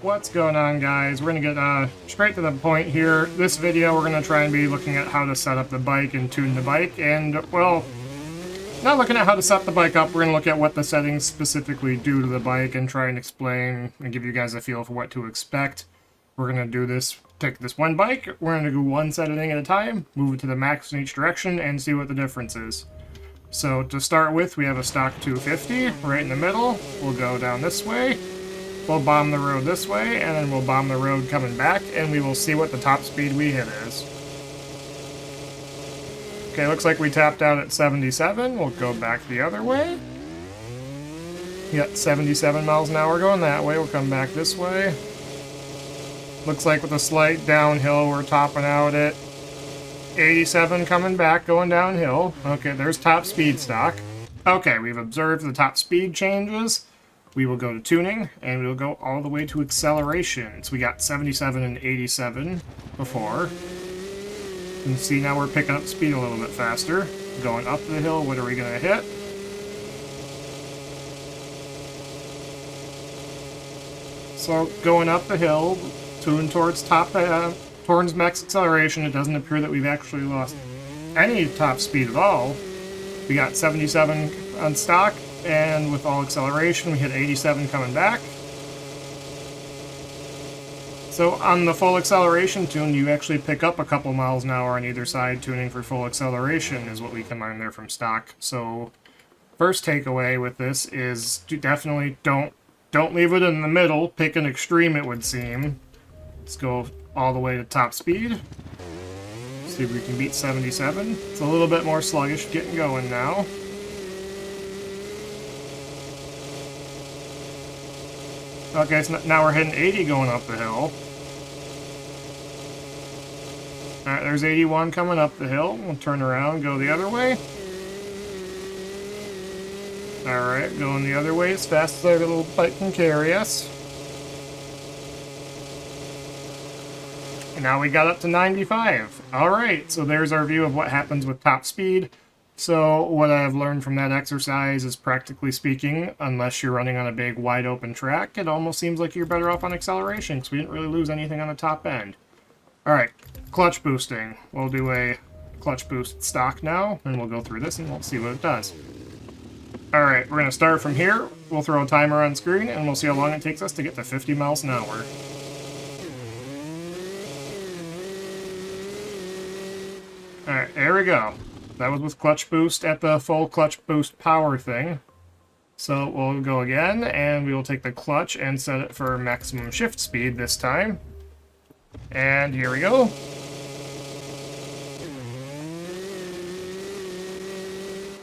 What's going on, guys? We're gonna get straight to the point here. This video, we're gonna try and be looking at how to set up the bike and tune the bike, and, well, not looking at how to set the bike up, we're gonna look at what the settings specifically do to the bike and try and explain and give you guys a feel for what to expect. We're gonna do this, take this one bike, we're gonna do one setting at a time, move it to the max in each direction, and see what the difference is. So, to start with, we have a stock 250 right in the middle. We'll go down this way. We'll bomb the road this way, and then we'll bomb the road coming back, and we will see what the top speed we hit is. Okay, looks like we tapped out at 77. We'll go back the other way. We got 77 miles an hour going that way. We'll come back this way. Looks like with a slight downhill, we're topping out at 87 coming back, going downhill. Okay, there's top speed stock. Okay, we've observed the top speed changes. We will go to tuning, and we'll go all the way to acceleration. So we got 77 and 87 before. You can see now we're picking up speed a little bit faster. Going up the hill, what are we going to hit? So going up the hill, tune towards towards max acceleration. It doesn't appear that we've actually lost any top speed at all. We got 77 on stock. And with all acceleration, we hit 87 coming back. So on the full acceleration tune, you actually pick up a couple miles an hour on either side. Tuning for full acceleration is what we can learn there from stock. So first takeaway with this is to definitely don't leave it in the middle. Pick an extreme, it would seem. Let's go all the way to top speed. See if we can beat 77. It's a little bit more sluggish getting going now. Okay, so now we're hitting 80 going up the hill. Alright, there's 81 coming up the hill. We'll turn around, go the other way. Alright, going the other way as fast as our little bike can carry us. And now we got up to 95. Alright, so there's our view of what happens with top speed. So what I've learned from that exercise is, practically speaking, unless you're running on a big wide open track, it almost seems like you're better off on acceleration because we didn't really lose anything on the top end. Alright, clutch boosting. We'll do a clutch boost stock now, and we'll go through this and we'll see what it does. Alright, we're going to start from here. We'll throw a timer on screen and we'll see how long it takes us to get to 50 miles an hour. Alright, there we go. That was with clutch boost at the full clutch boost power thing. So we'll go again, and we will take the clutch and set it for maximum shift speed this time. And here we go.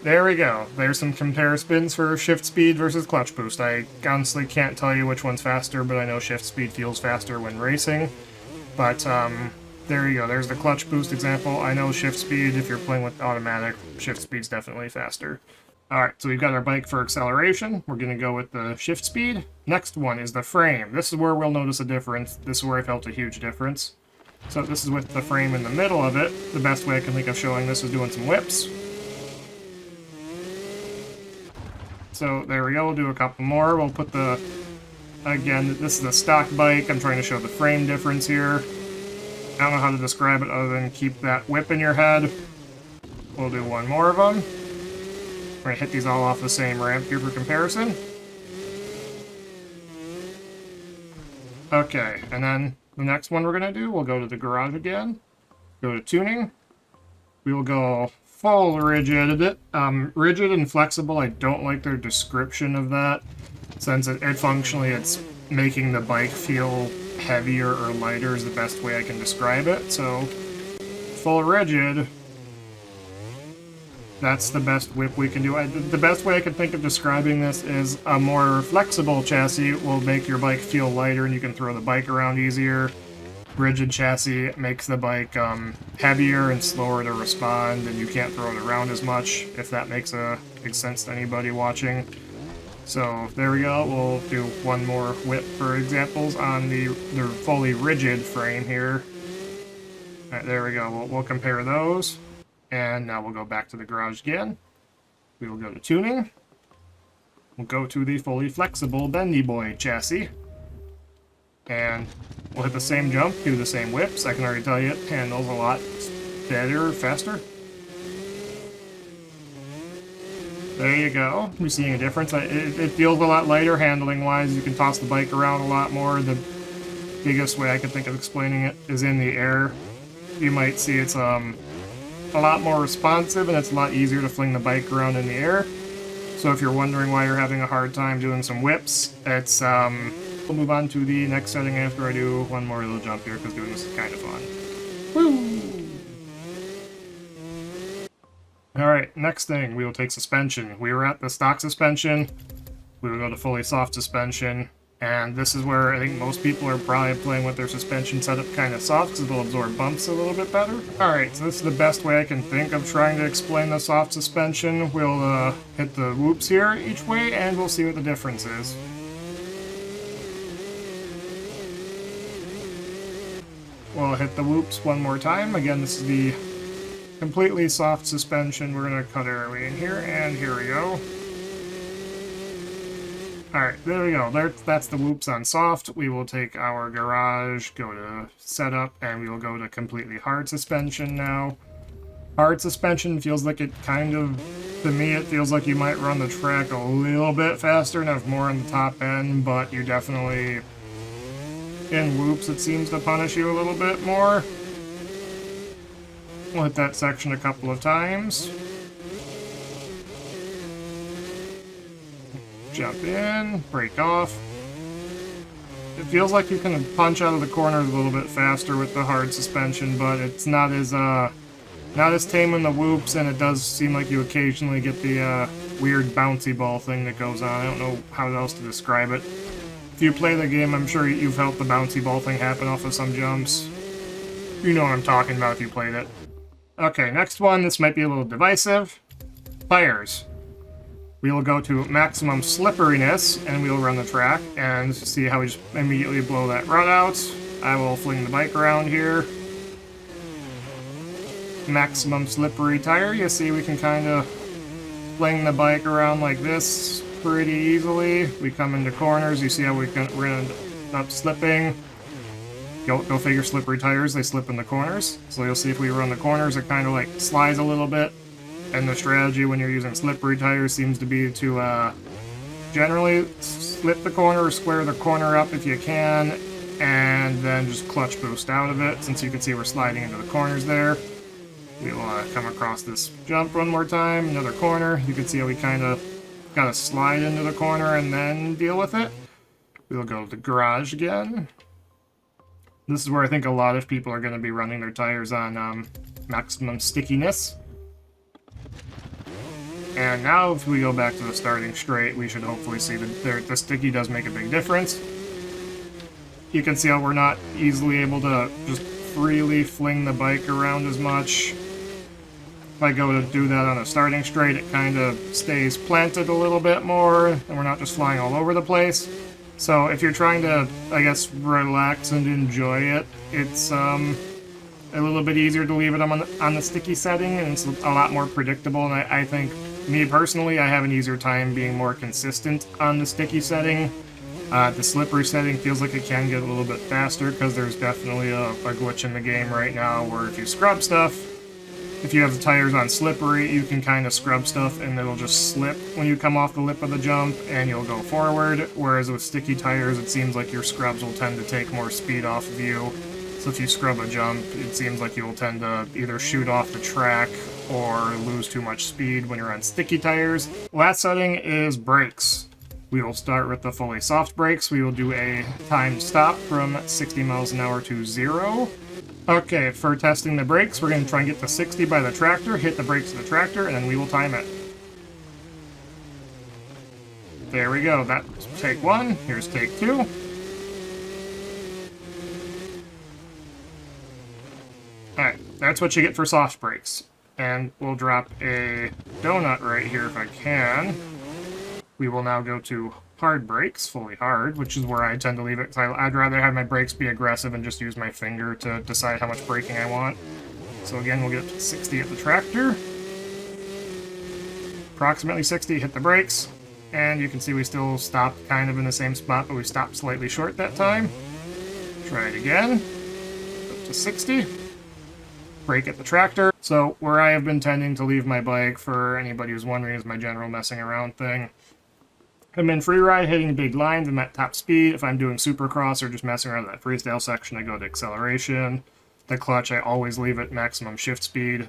There we go. There's some comparisons for shift speed versus clutch boost. I honestly can't tell you which one's faster, but I know shift speed feels faster when racing. But, there you go, there's the clutch boost example. I know shift speed, if you're playing with automatic, shift speed's definitely faster. Alright, so we've got our bike for acceleration. We're going to go with the shift speed. Next one is the frame. This is where we'll notice a difference. This is where I felt a huge difference. So this is with the frame in the middle of it. The best way I can think of showing this is doing some whips. So there we go, we'll do a couple more. We'll put the... Again, this is a stock bike. I'm trying to show the frame difference here. I don't know how to describe it other than keep that whip in your head. We'll do one more of them. We're going to hit these all off the same ramp here for comparison. Okay, and then the next one we're going to do, we'll go to the garage again. Go to tuning. We will go full rigid. Rigid and flexible, I don't like their description of that, since functionally it's making the bike feel heavier or lighter is the best way I can describe it. So full rigid, that's the best whip we can do. The best way I can think of describing this is a more flexible chassis will make your bike feel lighter and you can throw the bike around easier. Rigid chassis makes the bike heavier and slower to respond, and you can't throw it around as much, if that makes sense to anybody watching. So there we go, we'll do one more whip for examples on the fully rigid frame here. Alright, there we go, we'll compare those. And now we'll go back to the garage again. We will go to tuning. We'll go to the fully flexible bendy boy chassis. And we'll hit the same jump, do the same whips. I can already tell you it handles a lot better, faster. There you go. You're seeing a difference. It feels a lot lighter handling-wise. You can toss the bike around a lot more. The biggest way I could think of explaining it is in the air. You might see it's a lot more responsive, and it's a lot easier to fling the bike around in the air. So if you're wondering why you're having a hard time doing some whips, it's we'll move on to the next setting after I do one more little jump here, because doing this is kind of fun. Woo! Alright, next thing, we will take suspension. We were at the stock suspension, we will go to fully soft suspension, and this is where I think most people are probably playing with their suspension setup kind of soft, because it'll absorb bumps a little bit better. Alright, so this is the best way I can think of trying to explain the soft suspension. We'll hit the whoops here each way, and we'll see what the difference is. We'll hit the whoops one more time. Again, this is the completely soft suspension. We're going to cut our way in here, and here we go. Alright, there we go. That's the whoops on soft. We will take our garage, go to setup, and we will go to completely hard suspension now. Hard suspension feels like it kind of, to me, it feels like you might run the track a little bit faster and have more on the top end, but you definitely, in whoops, it seems to punish you a little bit more. We'll hit that section a couple of times. Jump in, break off. It feels like you can punch out of the corners a little bit faster with the hard suspension, but it's not as tame in the whoops, and it does seem like you occasionally get the weird bouncy ball thing that goes on. I don't know how else to describe it. If you play the game, I'm sure you've felt the bouncy ball thing happen off of some jumps. You know what I'm talking about if you played it. Okay, next one. This might be a little divisive. Tires. We will go to maximum slipperiness, and we will run the track, and see how we just immediately blow that rut out. I will fling the bike around here. Maximum slippery tire. You see we can kind of fling the bike around like this pretty easily. We come into corners. You see how we're going to end up slipping. Go figure, slippery tires, they slip in the corners. So you'll see if we run the corners, it kind of like slides a little bit. And the strategy when you're using slippery tires seems to be to generally slip the corner or square the corner up if you can, and then just clutch boost out of it. Since you can see we're sliding into the corners there. We'll come across this jump one more time, another corner. You can see how we kind of got to slide into the corner and then deal with it. We'll go to the garage again. This is where I think a lot of people are going to be running their tires on maximum stickiness. And now if we go back to the starting straight, we should hopefully see that the sticky does make a big difference. You can see how we're not easily able to just freely fling the bike around as much. If I go to do that on a starting straight, it kind of stays planted a little bit more, and we're not just flying all over the place. So if you're trying to, I guess, relax and enjoy it, it's a little bit easier to leave it on the sticky setting, and it's a lot more predictable. And I think, me personally, I have an easier time being more consistent on the sticky setting. The slippery setting feels like it can get a little bit faster, because there's definitely a glitch in the game right now where if you scrub stuff, if you have the tires on slippery, you can kind of scrub stuff and it'll just slip when you come off the lip of the jump and you'll go forward, whereas with sticky tires it seems like your scrubs will tend to take more speed off of you. So if you scrub a jump, it seems like you will tend to either shoot off the track or lose too much speed when you're on sticky tires. Last setting is brakes. We will start with the fully soft brakes. We will do a timed stop from 60 miles an hour to 0. Okay, for testing the brakes, we're going to try and get to 60 by the tractor, hit the brakes of the tractor, and then we will time it. There we go. That's take 1. Here's take 2. Alright, that's what you get for soft brakes. And we'll drop a donut right here if I can. We will now go to hard brakes, fully hard, which is where I tend to leave it, because I'd rather have my brakes be aggressive and just use my finger to decide how much braking I want. So again, we'll get up to 60 at the tractor. Approximately 60, hit the brakes, and you can see we still stopped kind of in the same spot, but we stopped slightly short that time. Try it again. Up to 60. Brake at the tractor. So where I have been tending to leave my bike, for anybody who's wondering, is my general messing around thing. I'm in free ride hitting big lines, I'm at top speed. If I'm doing supercross or just messing around with that freestyle section, I go to acceleration. The clutch, I always leave at maximum shift speed.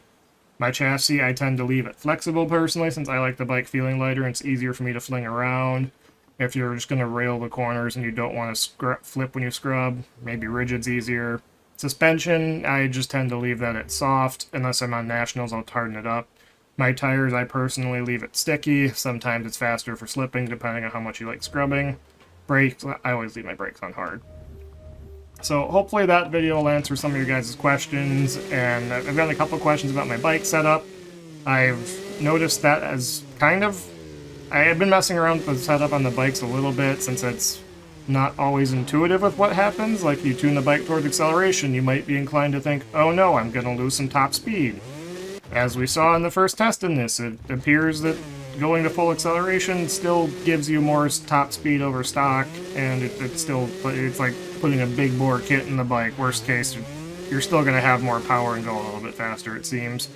My chassis, I tend to leave it flexible personally, since I like the bike feeling lighter and it's easier for me to fling around. If you're just going to rail the corners and you don't want to flip when you scrub, maybe rigid's easier. Suspension, I just tend to leave that at soft. Unless I'm on nationals, I'll harden it up. My tires, I personally leave it sticky. Sometimes it's faster for slipping, depending on how much you like scrubbing. Brakes, I always leave my brakes on hard. So hopefully that video will answer some of your guys' questions, and I've got a couple questions about my bike setup. I've noticed that as I have been messing around with the setup on the bikes a little bit, since it's not always intuitive with what happens. Like, you tune the bike towards acceleration, you might be inclined to think, oh no, I'm going to lose some top speed. As we saw in the first test in this, it appears that going to full acceleration still gives you more top speed over stock, and it's like putting a big bore kit in the bike. Worst case, you're still going to have more power and go a little bit faster, it seems.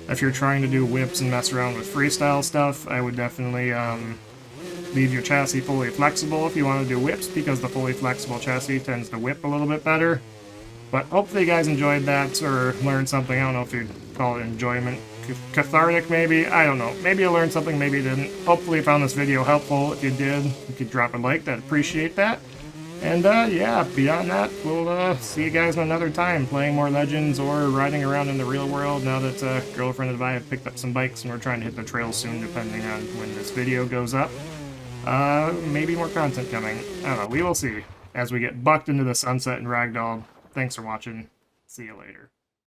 If you're trying to do whips and mess around with freestyle stuff, I would definitely leave your chassis fully flexible if you want to do whips, because the fully flexible chassis tends to whip a little bit better. But hopefully you guys enjoyed that, or learned something. I don't know if you'd call it enjoyment. Cathartic, maybe? I don't know. Maybe you learned something, maybe you didn't. Hopefully you found this video helpful. If you did, you could drop a like. I'd appreciate that. And yeah, beyond that, we'll see you guys another time playing more Legends or riding around in the real world, now that girlfriend and I have picked up some bikes and we're trying to hit the trail soon, depending on when this video goes up. Maybe more content coming. I don't know. We will see as we get bucked into the sunset and ragdolled. Thanks for watching. See you later.